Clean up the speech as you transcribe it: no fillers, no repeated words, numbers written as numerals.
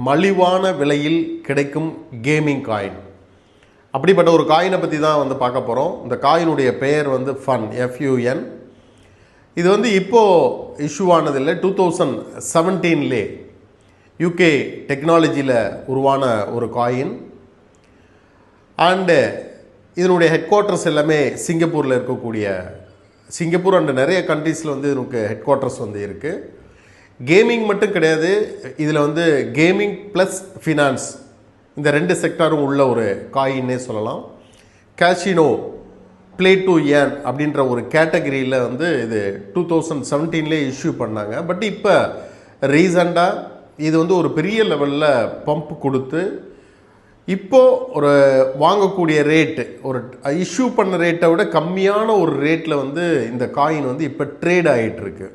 மலிவான விலையில் கிடைக்கும் கேமிங் காயின். அப்படிப்பட்ட ஒரு காயினை பற்றி தான் வந்து பார்க்க போகிறோம். இந்த காயினுடைய பெயர் வந்து ஃபன், FUN. இது வந்து இப்போது இஷ்யூ ஆனதில்லை, 2017 UK டெக்னாலஜியில் உருவான ஒரு காயின். அண்டு இதனுடைய ஹெட் குவார்ட்டர்ஸ் எல்லாமே சிங்கப்பூரில் இருக்கக்கூடிய, சிங்கப்பூர் அண்டு நிறைய கண்ட்ரீஸில் வந்து இதுக்கு ஹெட் குவார்ட்டர்ஸ் வந்து இருக்குது. கேமிங் மட்டும் கிடையாது, இதில் வந்து கேமிங் ப்ளஸ் ஃபினான்ஸ் இந்த 2 செக்டாரும் உள்ள ஒரு காயின்னே சொல்லலாம். கேஷினோ, ப்ளே டு ஏர்ன் அப்படின்ற ஒரு கேட்டகரியில் வந்து இது 2017 இஷ்யூ பண்ணாங்க. பட் இப்போ ரீசண்டாக இது வந்து ஒரு பெரிய லெவலில் பம்ப் கொடுத்து இப்போது ஒரு வாங்கக்கூடிய ரேட்டு, ஒரு இஷ்யூ பண்ண ரேட்டை விட கம்மியான ஒரு ரேட்டில் வந்து இந்த காயின் வந்து இப்போ ட்ரேட் ஆகிட்டுருக்கு.